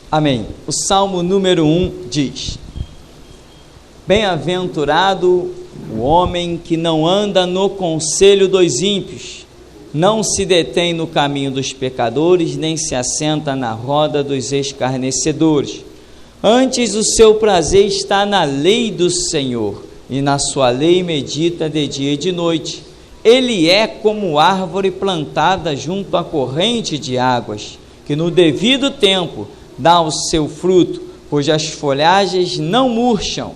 Amém. O Salmo número 1 diz: Bem-aventurado o homem que não anda no conselho dos ímpios, não se detém no caminho dos pecadores, nem se assenta na roda dos escarnecedores. Antes o seu prazer está na lei do Senhor, e na sua lei medita de dia e de noite. Ele é como árvore plantada junto à corrente de águas, que no devido tempo dá o seu fruto, cujas folhagens não murcham,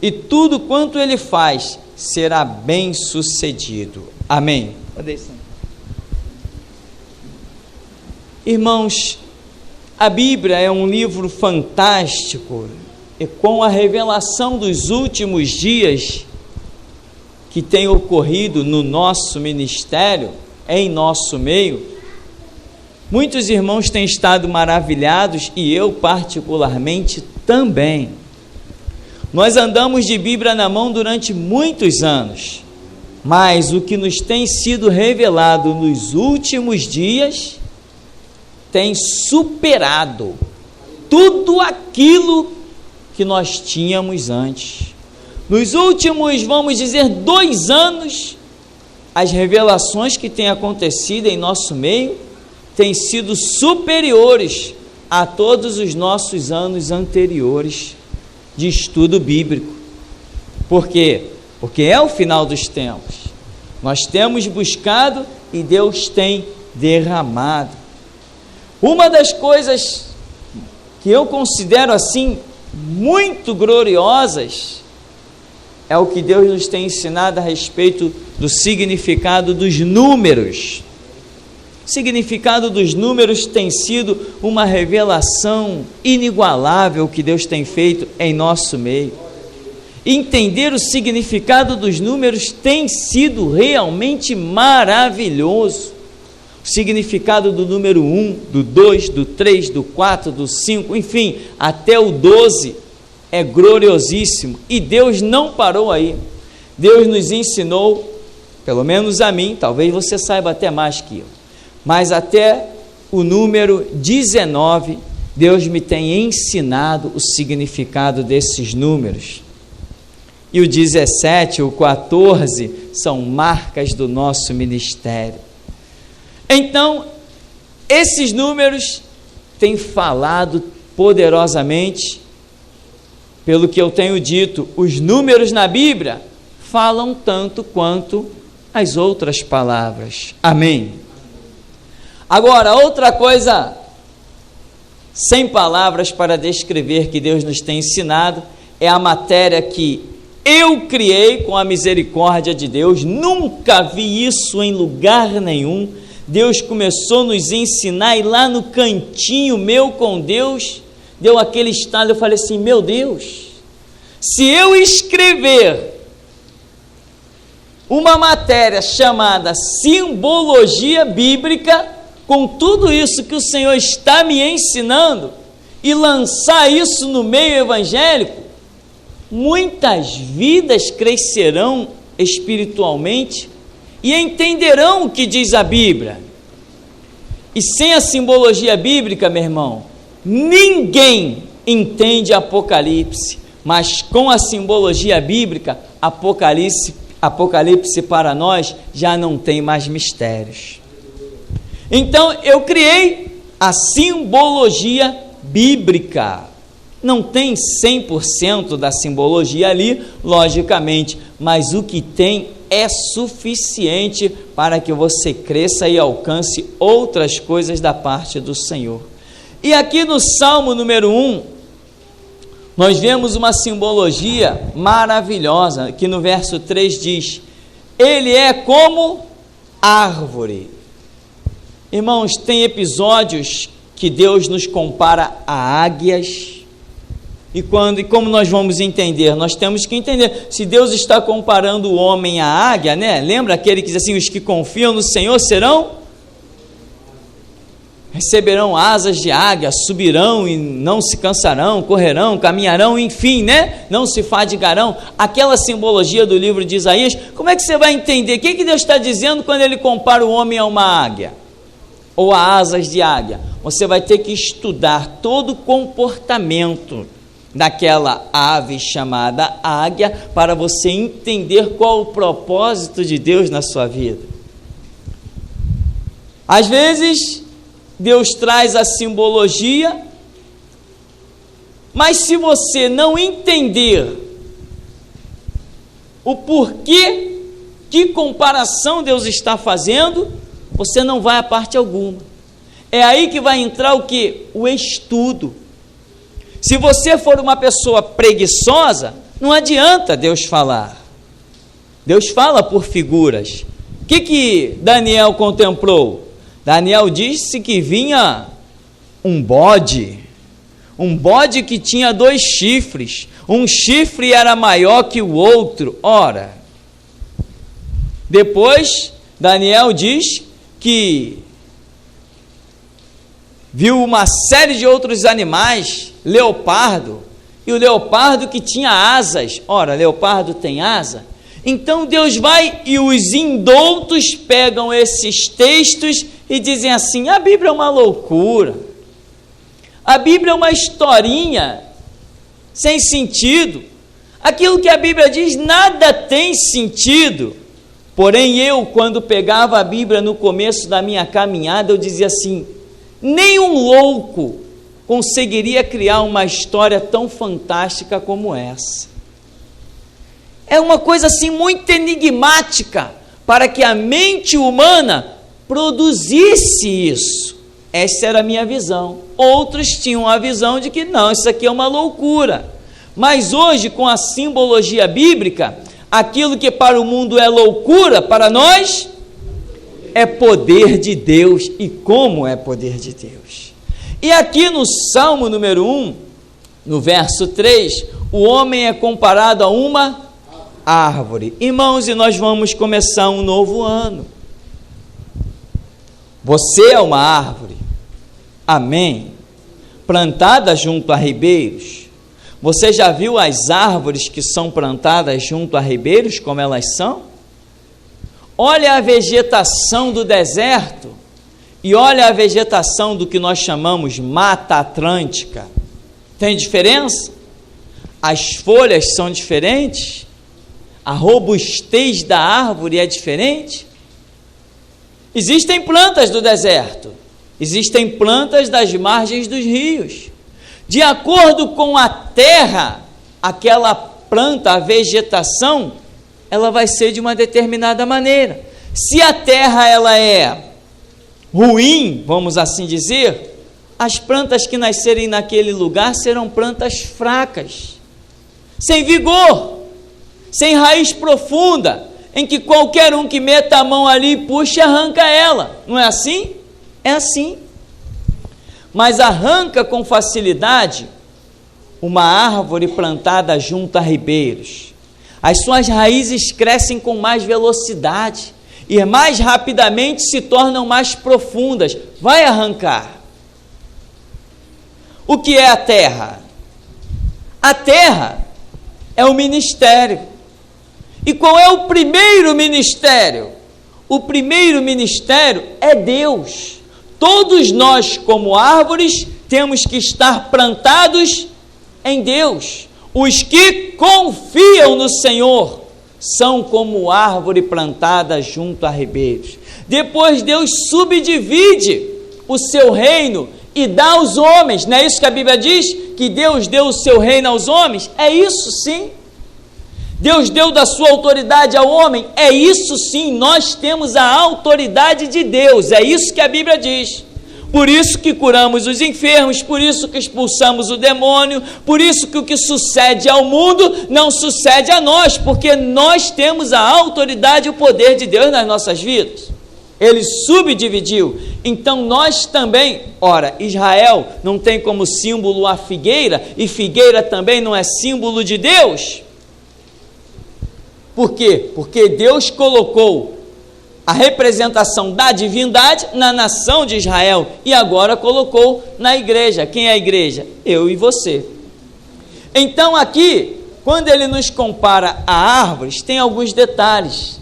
e tudo quanto ele faz será bem sucedido. Amém. Irmãos, a Bíblia é um livro fantástico, e com a revelação dos últimos dias que tem ocorrido no nosso ministério, em nosso meio, muitos irmãos têm estado maravilhados, e eu particularmente também. Nós andamos de Bíblia na mão durante muitos anos, mas o que nos tem sido revelado nos últimos dias tem superado tudo aquilo que nós tínhamos antes. Nos últimos, vamos dizer, 2 anos, as revelações que têm acontecido em nosso meio têm sido superiores a todos os nossos anos anteriores de estudo bíblico. Por quê? Porque é o final dos tempos. Nós temos buscado e Deus tem derramado. Uma das coisas que eu considero assim muito gloriosas é o que Deus nos tem ensinado a respeito do significado dos números. O significado dos números tem sido uma revelação inigualável que Deus tem feito em nosso meio. Entender o significado dos números tem sido realmente maravilhoso. O significado do número 1, do 2, do 3, do 4, do 5, enfim, até o 12 é gloriosíssimo, e Deus não parou aí. Deus nos ensinou, pelo menos a mim, talvez você saiba até mais que eu, mas até o número 19, Deus me tem ensinado o significado desses números. E o 17, o 14, são marcas do nosso ministério. Então, esses números têm falado poderosamente. Pelo que eu tenho dito, os números na Bíblia falam tanto quanto as outras palavras. Amém. Agora, outra coisa, sem palavras para descrever, que Deus nos tem ensinado, é a matéria que eu criei com a misericórdia de Deus. Nunca vi isso em lugar nenhum. Deus começou a nos ensinar, e lá no cantinho meu com Deus, deu aquele estalo. Eu falei assim: meu Deus, se eu escrever uma matéria chamada simbologia bíblica, com tudo isso que o Senhor está me ensinando, e lançar isso no meio evangélico, muitas vidas crescerão espiritualmente e entenderão o que diz a Bíblia. E sem a simbologia bíblica, meu irmão, ninguém entende Apocalipse, mas com a simbologia bíblica, Apocalipse para nós já não tem mais mistérios. Então eu criei a simbologia bíblica. Não tem 100% da simbologia ali, logicamente, mas o que tem é suficiente para que você cresça e alcance outras coisas da parte do Senhor. E aqui no Salmo número 1, nós vemos uma simbologia maravilhosa, que no verso 3 diz: ele é como árvore. Irmãos, tem episódios que Deus nos compara a águias. E como nós vamos entender? Nós temos que entender, se Deus está comparando o homem à águia, né? Lembra aquele que diz assim: os que confiam no Senhor receberão asas de águia, subirão e não se cansarão, correrão, caminharão, enfim, né? Não se fadigarão. Aquela simbologia do livro de Isaías. Como é que você vai entender? O que Deus está dizendo quando ele compara o homem a uma águia? ou a asas de águia. Você vai ter que estudar todo o comportamento daquela ave chamada águia para você entender qual o propósito de Deus na sua vida. Às vezes, Deus traz a simbologia, mas se você não entender o porquê, que comparação Deus está fazendo, você não vai a parte alguma. É aí que vai entrar o quê? O estudo. Se você for uma pessoa preguiçosa, não adianta Deus falar. Deus fala por figuras. O que Daniel contemplou? Daniel disse que vinha um bode que tinha 2 chifres. Um chifre era maior que o outro. Ora, depois Daniel diz que viu uma série de outros animais, leopardo, e o leopardo que tinha asas. Ora, leopardo tem asa? Então Deus vai e os indoutos pegam esses textos e dizem assim: a Bíblia é uma loucura, a Bíblia é uma historinha sem sentido, aquilo que a Bíblia diz nada tem sentido. Porém eu, quando pegava a Bíblia no começo da minha caminhada, eu dizia assim: nem um louco conseguiria criar uma história tão fantástica como essa. É uma coisa assim muito enigmática para que a mente humana produzisse isso. Essa era a minha visão. Outros tinham a visão de que não, isso aqui é uma loucura. Mas hoje, com a simbologia bíblica, aquilo que para o mundo é loucura, para nós é poder de Deus. E como é poder de Deus? E aqui no Salmo número 1, no verso 3, o homem é comparado a uma árvore. Irmãos, e nós vamos começar um novo ano. Você é uma árvore, amém, plantada junto a ribeiros. Você já viu as árvores que são plantadas junto a ribeiros, como elas são? Olha a vegetação do deserto e olha a vegetação do que nós chamamos Mata Atlântica. Tem diferença? As folhas são diferentes? A robustez da árvore é diferente? Existem plantas do deserto, existem plantas das margens dos rios. De acordo com a terra, aquela planta, a vegetação, ela vai ser de uma determinada maneira. Se a terra ela é ruim, vamos assim dizer, as plantas que nascerem naquele lugar serão plantas fracas, sem vigor, sem raiz profunda, em que qualquer um que meta a mão ali e puxa, arranca ela. Não é assim? É assim. Mas arranca com facilidade uma árvore plantada junto a ribeiros. As suas raízes crescem com mais velocidade e mais rapidamente se tornam mais profundas. Vai arrancar. O que é a terra? A terra é o ministério. E qual é o primeiro ministério? O primeiro ministério é Deus. Todos nós, como árvores, temos que estar plantados em Deus. Os que confiam no Senhor são como árvore plantada junto a ribeiros. Depois Deus subdivide o seu reino e dá aos homens. Não é isso que a Bíblia diz? Que Deus deu o seu reino aos homens? É isso sim. Deus deu da sua autoridade ao homem? É isso sim, nós temos a autoridade de Deus, é isso que a Bíblia diz. Por isso que curamos os enfermos, por isso que expulsamos o demônio, por isso que o que sucede ao mundo não sucede a nós, porque nós temos a autoridade e o poder de Deus nas nossas vidas. Ele subdividiu, então nós também, ora, Israel não tem como símbolo a figueira, e figueira também não é símbolo de Deus. Por quê? Porque Deus colocou a representação da divindade na nação de Israel e agora colocou na igreja. Quem é a igreja? Eu e você. Então aqui, quando ele nos compara a árvores, tem alguns detalhes.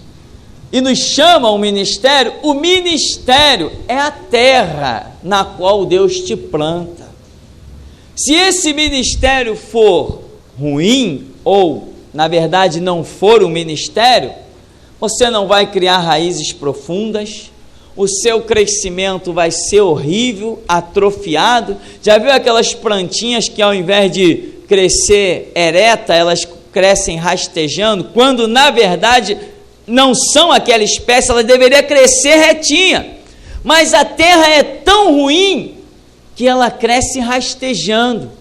e nos chama ao ministério, o ministério é a terra na qual Deus te planta. Se esse ministério for ruim, ou na verdade não for um ministério, você não vai criar raízes profundas, o seu crescimento vai ser horrível, atrofiado. Já viu aquelas plantinhas que ao invés de crescer ereta, elas crescem rastejando, quando na verdade não são aquela espécie, ela deveria crescer retinha, mas a terra é tão ruim que ela cresce rastejando.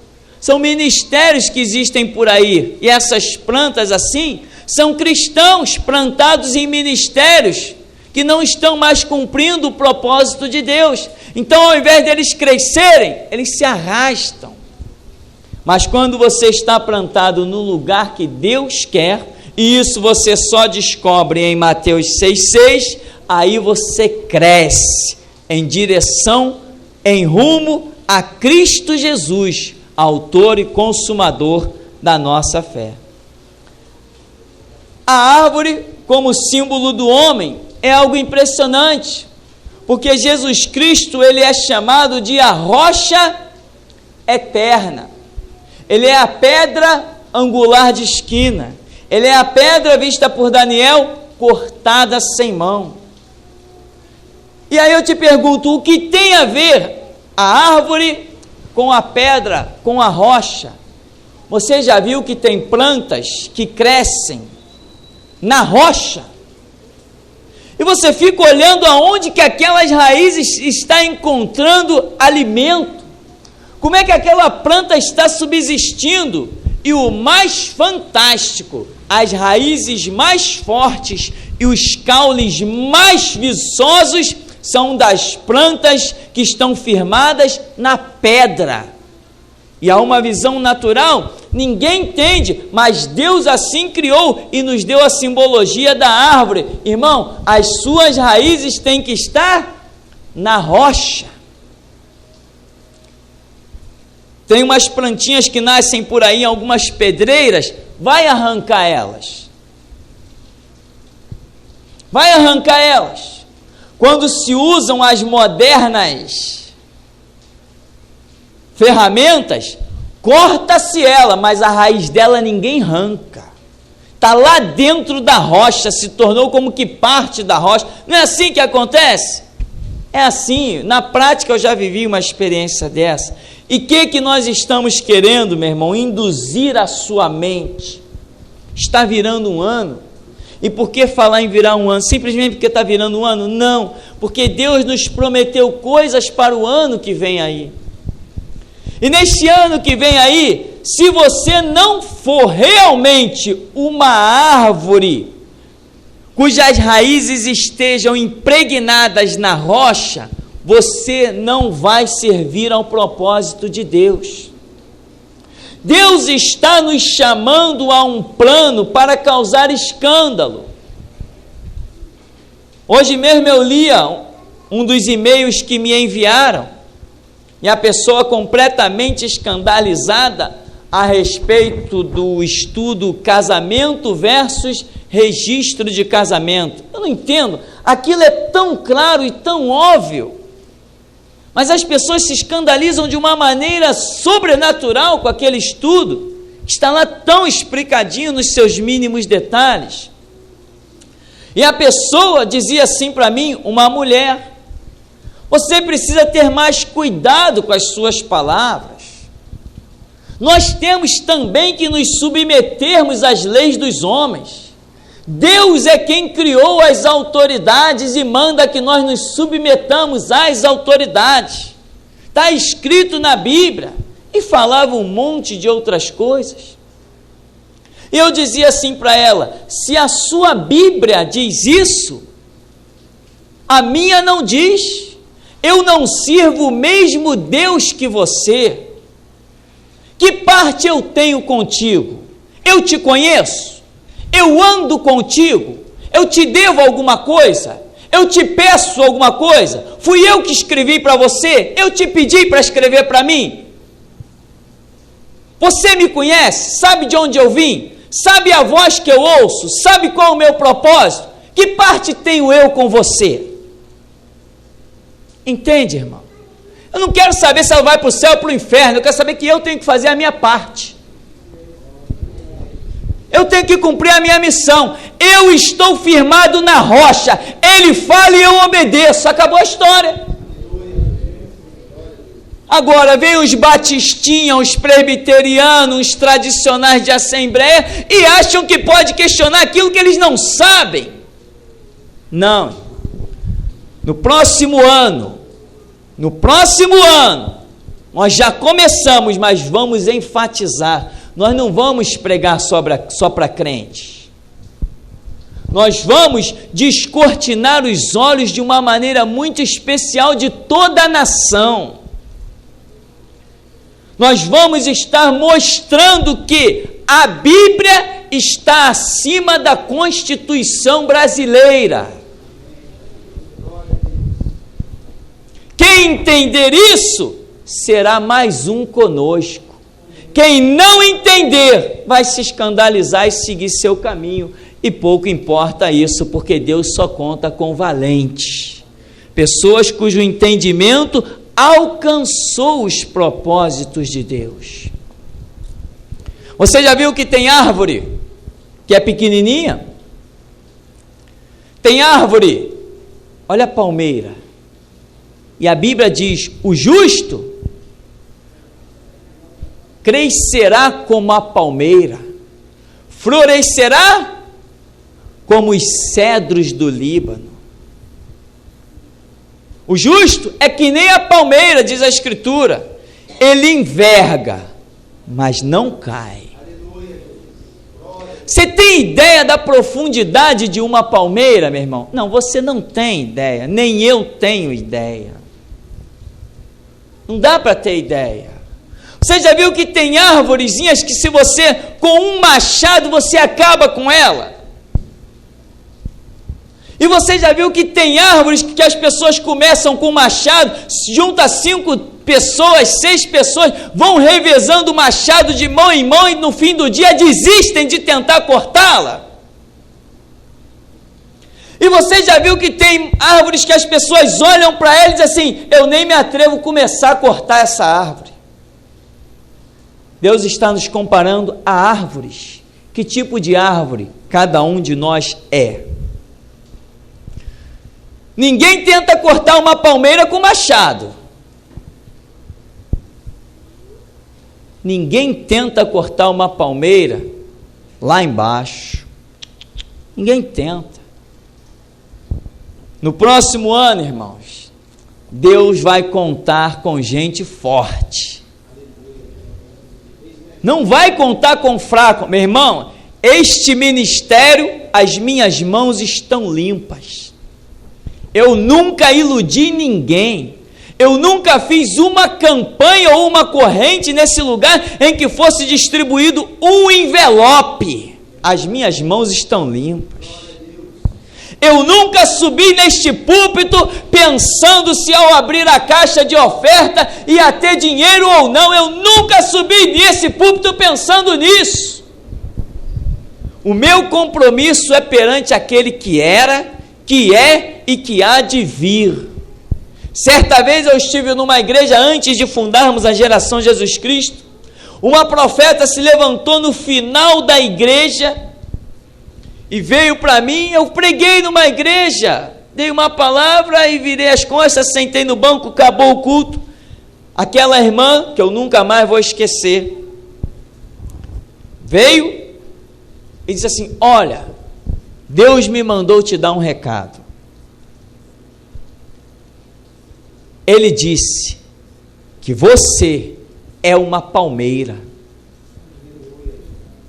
São ministérios que existem por aí, e essas plantas assim, são cristãos plantados em ministérios que não estão mais cumprindo o propósito de Deus. Então, ao invés deles crescerem, eles se arrastam. Mas quando você está plantado no lugar que Deus quer, e isso você só descobre em Mateus 6,6, aí você cresce em direção, em rumo a Cristo Jesus, autor e consumador da nossa fé. A árvore, como símbolo do homem, é algo impressionante, porque Jesus Cristo, ele é chamado de a rocha eterna. Ele é a pedra angular de esquina. Ele é a pedra vista por Daniel, cortada sem mão. E aí eu te pergunto, o que tem a ver a árvore com a pedra, com a rocha? Você já viu que tem plantas que crescem na rocha? E você fica olhando aonde que aquelas raízes estão encontrando alimento. Como é que aquela planta está subsistindo? E o mais fantástico, as raízes mais fortes e os caules mais viçosos são das plantas que estão firmadas na pedra. E há uma visão natural, ninguém entende, mas Deus assim criou e nos deu a simbologia da árvore. Irmão, as suas raízes têm que estar na rocha. Tem umas plantinhas que nascem por aí em algumas pedreiras, vai arrancar elas. Vai arrancar elas. Quando se usam as modernas ferramentas, corta-se ela, mas a raiz dela ninguém arranca. Está lá dentro da rocha, se tornou como que parte da rocha. Não é assim que acontece? É assim, na prática eu já vivi uma experiência dessa. E o que nós estamos querendo, meu irmão? Induzir a sua mente. Está virando um ano. E por que falar em virar um ano? Simplesmente porque está virando um ano? Não, porque Deus nos prometeu coisas para o ano que vem aí. E neste ano que vem aí, se você não for realmente uma árvore cujas raízes estejam impregnadas na rocha, você não vai servir ao propósito de Deus. Deus está nos chamando a um plano para causar escândalo. Hoje mesmo eu lia um dos e-mails que me enviaram, e a pessoa completamente escandalizada a respeito do estudo casamento versus registro de casamento. Eu não entendo, aquilo é tão claro e tão óbvio, mas as pessoas se escandalizam de uma maneira sobrenatural com aquele estudo, que está lá tão explicadinho nos seus mínimos detalhes. E a pessoa dizia assim para mim, uma mulher: você precisa ter mais cuidado com as suas palavras. Nós temos também que nos submetermos às leis dos homens. Deus é quem criou as autoridades e manda que nós nos submetamos às autoridades. Está escrito na Bíblia. E falava um monte de outras coisas. E eu dizia assim para ela: se a sua Bíblia diz isso, a minha não diz. Eu não sirvo o mesmo Deus que você. Que parte eu tenho contigo? Eu te conheço? Eu ando contigo? Eu te devo alguma coisa? Eu te peço alguma coisa? Fui eu que escrevi para você? Eu te pedi para escrever para mim? Você me conhece? Sabe de onde eu vim? Sabe a voz que eu ouço? Sabe qual é o meu propósito? Que parte tenho eu com você? Entende, irmão? Eu não quero saber se ela vai para o céu ou para o inferno, eu quero saber que eu tenho que fazer a minha parte. Eu tenho que cumprir a minha missão. Eu estou firmado na rocha. Ele fala e eu obedeço. Acabou a história. Agora, vem os batistinhas, os presbiterianos, os tradicionais de assembleia e acham que pode questionar aquilo que eles não sabem. Não. No próximo ano, nós já começamos, mas vamos enfatizar. Nós não vamos pregar só para crentes. Nós vamos descortinar os olhos de uma maneira muito especial de toda a nação. Nós vamos estar mostrando que a Bíblia está acima da Constituição brasileira. Quem entender isso, será mais um conosco. Quem não entender, vai se escandalizar e seguir seu caminho. E pouco importa isso, porque Deus só conta com valentes. Pessoas cujo entendimento alcançou os propósitos de Deus. Você já viu que tem árvore que é pequenininha? Tem árvore, olha a palmeira. E a Bíblia diz, o justo crescerá como a palmeira, florescerá como os cedros do Líbano. O justo é que nem a palmeira, diz a Escritura, ele enverga, mas não cai. Você tem ideia da profundidade de uma palmeira, meu irmão? Não, você não tem ideia, nem eu tenho ideia. Não dá para ter ideia. Você já viu que tem árvorezinhas que se você, com um machado, você acaba com ela? E você já viu que tem árvores que as pessoas começam com machado, junta 5 pessoas, 6 pessoas, vão revezando o machado de mão em mão e no fim do dia desistem de tentar cortá-la? E você já viu que tem árvores que as pessoas olham para ela e dizem assim, eu nem me atrevo a começar a cortar essa árvore. Deus está nos comparando a árvores. Que tipo de árvore cada um de nós é? Ninguém tenta cortar uma palmeira com machado. Ninguém tenta cortar uma palmeira lá embaixo. Ninguém tenta. No próximo ano, irmãos, Deus vai contar com gente forte. Não vai contar com fraco. Meu irmão, este ministério, as minhas mãos estão limpas. Eu nunca iludi ninguém. Eu nunca fiz uma campanha ou uma corrente nesse lugar em que fosse distribuído um envelope. As minhas mãos estão limpas. Eu nunca subi neste púlpito pensando se ao abrir a caixa de oferta ia ter dinheiro ou não. Eu nunca subi nesse púlpito pensando nisso. O meu compromisso é perante aquele que era, que é e que há de vir. Certa vez eu estive numa igreja antes de fundarmos a Geração Jesus Cristo. Uma profeta se levantou no final da igreja e veio para mim. Eu preguei numa igreja, dei uma palavra e virei as costas, sentei no banco, acabou o culto. Aquela irmã, que eu nunca mais vou esquecer, veio e disse assim, olha, Deus me mandou te dar um recado. Ele disse que você é uma palmeira.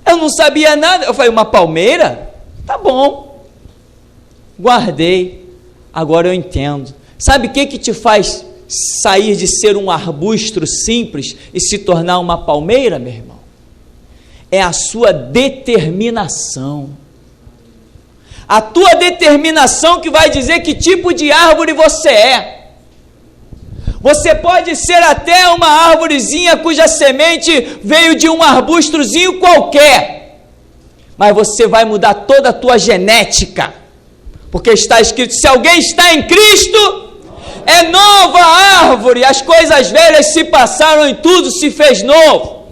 Eu não sabia nada. Eu falei, uma palmeira? Tá bom. Guardei. Agora eu entendo. Sabe o que te faz sair de ser um arbusto simples e se tornar uma palmeira, meu irmão? É a sua determinação. A tua determinação que vai dizer que tipo de árvore você é. Você pode ser até uma árvorezinha cuja semente veio de um arbustozinho qualquer, mas você vai mudar toda a tua genética, Porque está escrito: se alguém está em Cristo, é nova árvore, as coisas velhas se passaram e tudo se fez novo.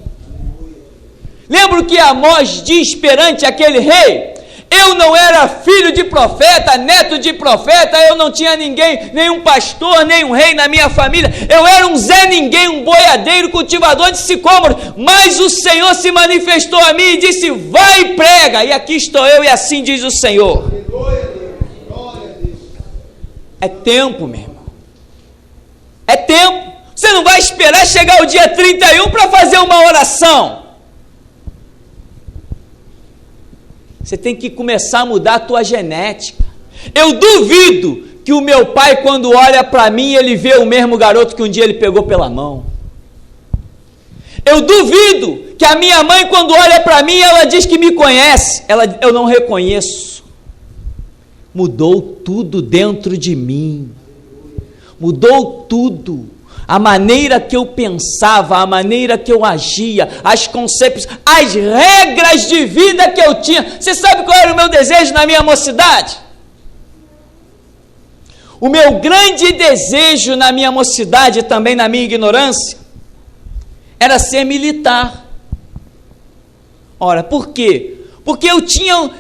Lembra o que Amós diz perante aquele rei? Eu não era filho de profeta, neto de profeta, eu não tinha ninguém, nenhum pastor, nenhum rei na minha família, eu era um Zé Ninguém, um boiadeiro, cultivador de sicômoro, mas o Senhor se manifestou a mim e disse: vai e prega, e aqui estou eu, e assim diz o Senhor. É tempo, meu irmão, é tempo. Você não vai esperar chegar o dia 31 para fazer uma oração. Você tem que começar a mudar a tua genética. Eu duvido que o meu pai, quando olha para mim, ele vê o mesmo garoto que um dia ele pegou pela mão. Eu duvido que a minha mãe, quando olha para mim, ela diz que me conhece. Eu não reconheço. Mudou tudo dentro de mim. Mudou tudo. A maneira que eu pensava, a maneira que eu agia, as concepções, as regras de vida que eu tinha. Você sabe qual era o meu desejo na minha mocidade? O meu grande desejo na minha mocidade, também na minha ignorância, era ser militar. Ora, por quê? Porque eu tinha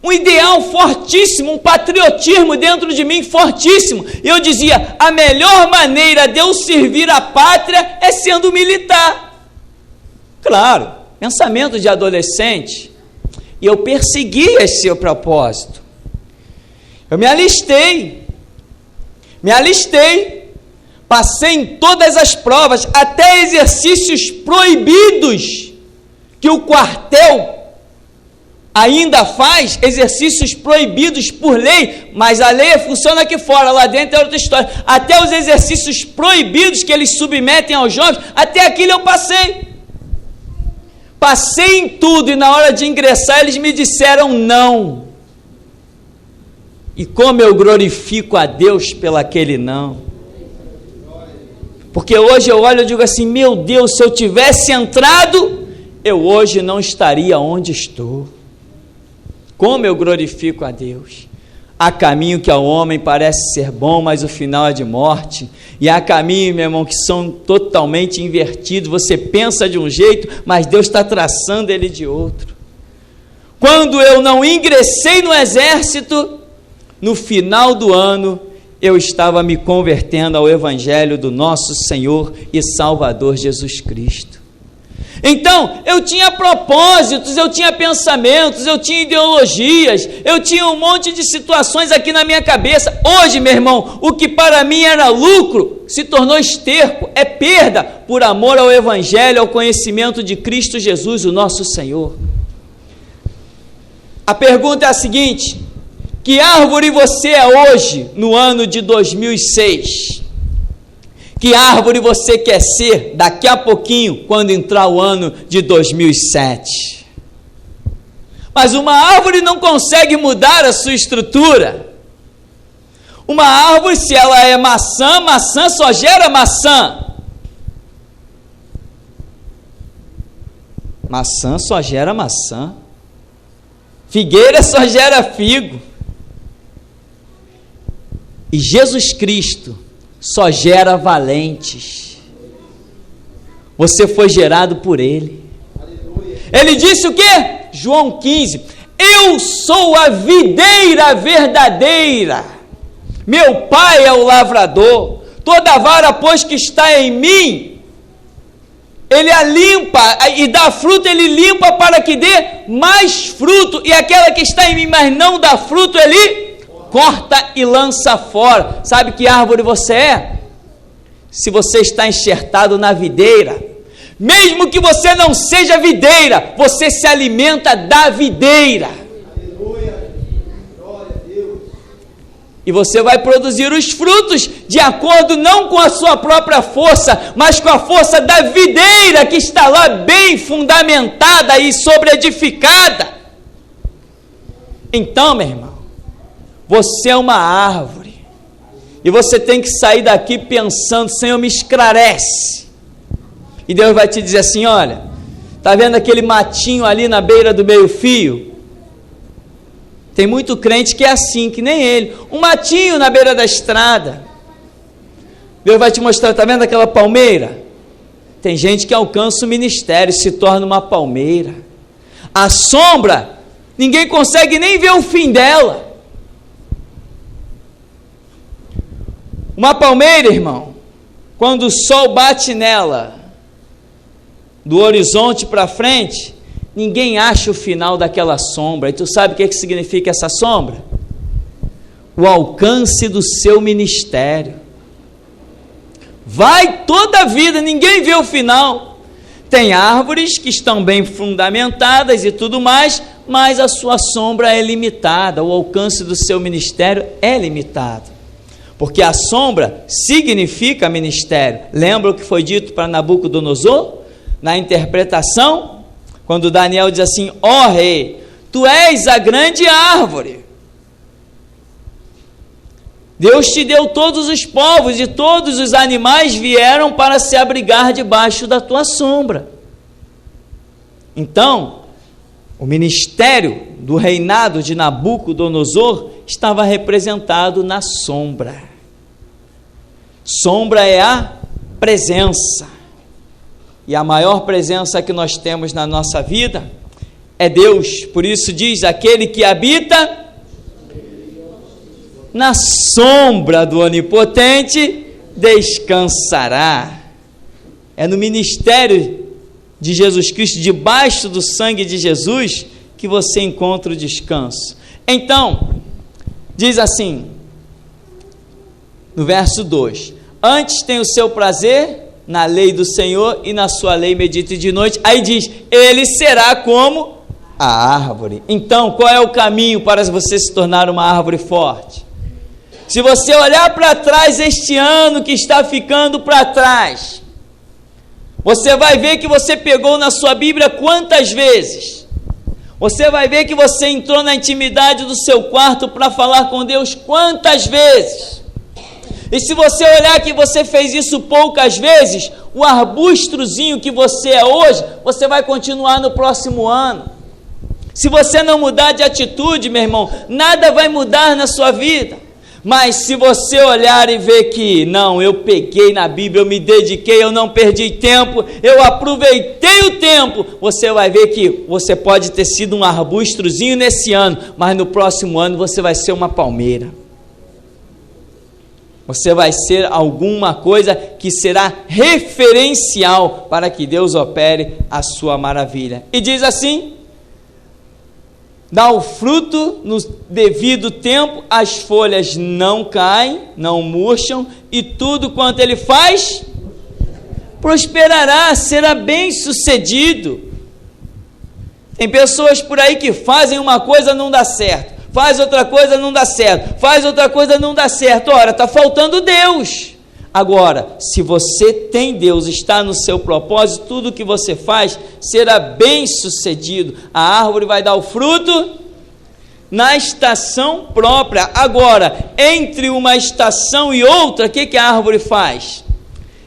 um ideal fortíssimo, um patriotismo dentro de mim fortíssimo. E eu dizia: a melhor maneira de eu servir a pátria é sendo militar. Claro, pensamento de adolescente. E eu persegui esse propósito. Eu me alistei, passei em todas as provas, até exercícios proibidos que o quartel ainda faz, exercícios proibidos por lei, mas a lei funciona aqui fora, lá dentro é outra história. Até os exercícios proibidos que eles submetem aos jovens, até aquilo eu passei. Passei em tudo, e na hora de ingressar eles me disseram não. E como eu glorifico a Deus pelo aquele não. Porque hoje eu olho e digo assim: meu Deus, se eu tivesse entrado, eu hoje não estaria onde estou. Como eu glorifico a Deus. Há caminho que ao homem parece ser bom, mas o final é de morte. E há caminho, meu irmão, que são totalmente invertidos. Você pensa de um jeito, mas Deus está traçando ele de outro. Quando eu não ingressei no exército, no final do ano, eu estava me convertendo ao Evangelho do nosso Senhor e Salvador Jesus Cristo. Então, eu tinha propósitos, eu tinha pensamentos, eu tinha ideologias, eu tinha um monte de situações aqui na minha cabeça. Hoje, meu irmão, o que para mim era lucro, se tornou esterco, é perda, por amor ao Evangelho, ao conhecimento de Cristo Jesus, o nosso Senhor. A pergunta é a seguinte: que árvore você é hoje, no ano de 2006? Que árvore você quer ser daqui a pouquinho, quando entrar o ano de 2007? Mas uma árvore não consegue mudar a sua estrutura. Uma árvore, se ela é maçã, maçã só gera maçã. Maçã só gera maçã. Figueira só gera figo. E Jesus Cristo só gera valentes. Você foi gerado por Ele. Ele disse o quê? João 15: eu sou a videira verdadeira, meu Pai é o lavrador. Toda vara, pois, que está em mim, Ele a limpa, e dá fruto, Ele limpa para que dê mais fruto. E aquela que está em mim, mas não dá fruto, Ele corta e lança fora. Sabe que árvore você é? Se você está enxertado na videira, mesmo que você não seja videira, você se alimenta da videira. Aleluia. Glória a Deus. E você vai produzir os frutos de acordo não com a sua própria força, mas com a força da videira que está lá bem fundamentada e sobreedificada. Então, meu irmão, você é uma árvore, e você tem que sair daqui pensando: Senhor, me esclarece. E Deus vai te dizer assim: olha, está vendo aquele matinho ali na beira do meio-fio? Tem muito crente que é assim, que nem ele. Um matinho na beira da estrada. Deus vai te mostrar, está vendo aquela palmeira? Tem gente que alcança o ministério, se torna uma palmeira. A sombra, ninguém consegue nem ver o fim dela. Uma palmeira, irmão, quando o sol bate nela, do horizonte para frente, ninguém acha o final daquela sombra. E tu sabe o que significa essa sombra? O alcance do seu ministério. Vai toda a vida, ninguém vê o final. Tem árvores que estão bem fundamentadas e tudo mais, mas a sua sombra é limitada, o alcance do seu ministério é limitado. Porque a sombra significa ministério. Lembra o que foi dito para Nabucodonosor? Na interpretação, quando Daniel diz assim: ó rei, tu és a grande árvore. Deus te deu todos os povos e todos os animais vieram para se abrigar debaixo da tua sombra. Então, o ministério do reinado de Nabucodonosor estava representado na sombra. Sombra é a presença. E a maior presença que nós temos na nossa vida é Deus. Por isso diz: aquele que habita na sombra do Onipotente descansará. É no ministério de Jesus Cristo, debaixo do sangue de Jesus, que você encontra o descanso. Então, diz assim, no verso 2: antes tem o seu prazer na lei do Senhor, e na sua lei medita de noite. Aí diz: ele será como a árvore. Então, qual é o caminho para você se tornar uma árvore forte? Se você olhar para trás este ano que está ficando para trás, você vai ver que você pegou na sua Bíblia quantas vezes? Você vai ver que você entrou na intimidade do seu quarto para falar com Deus quantas vezes? E se você olhar que você fez isso poucas vezes, o arbustrozinho que você é hoje, você vai continuar no próximo ano. Se você não mudar de atitude, meu irmão, nada vai mudar na sua vida. Mas se você olhar e ver que, não, eu peguei na Bíblia, eu me dediquei, eu não perdi tempo, eu aproveitei o tempo, você vai ver que você pode ter sido um arbustrozinho nesse ano, mas no próximo ano você vai ser uma palmeira. Você vai ser alguma coisa que será referencial para que Deus opere a sua maravilha. E diz assim: dá o fruto no devido tempo, as folhas não caem, não murcham, e tudo quanto ele faz, prosperará, será bem sucedido. Tem pessoas por aí que fazem uma coisa, não dá certo. Faz outra coisa, não dá certo. Faz outra coisa, não dá certo. Ora, está faltando Deus. Agora, se você tem Deus, está no seu propósito, tudo que você faz será bem sucedido. A árvore vai dar o fruto na estação própria. Agora, entre uma estação e outra, o que a árvore faz?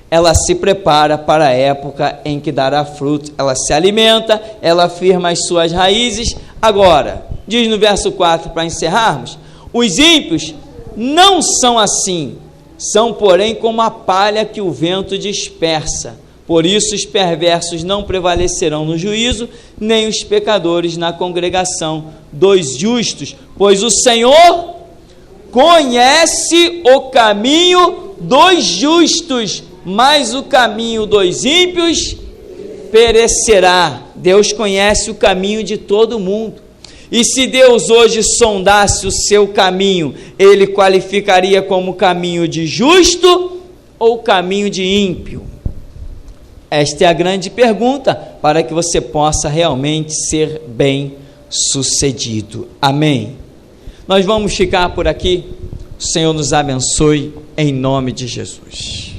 Ela se prepara para a época em que dará fruto. Ela se alimenta, ela firma as suas raízes. Agora, diz no verso 4, para encerrarmos: os ímpios não são assim, são porém como a palha que o vento dispersa. Por isso os perversos não prevalecerão no juízo, nem os pecadores na congregação dos justos, pois o Senhor conhece o caminho dos justos, mas o caminho dos ímpios perecerá. Deus conhece o caminho de todo mundo. E se Deus hoje sondasse o seu caminho, ele qualificaria como caminho de justo ou caminho de ímpio? Esta é a grande pergunta para que você possa realmente ser bem sucedido. Amém? Nós vamos ficar por aqui. O Senhor nos abençoe em nome de Jesus.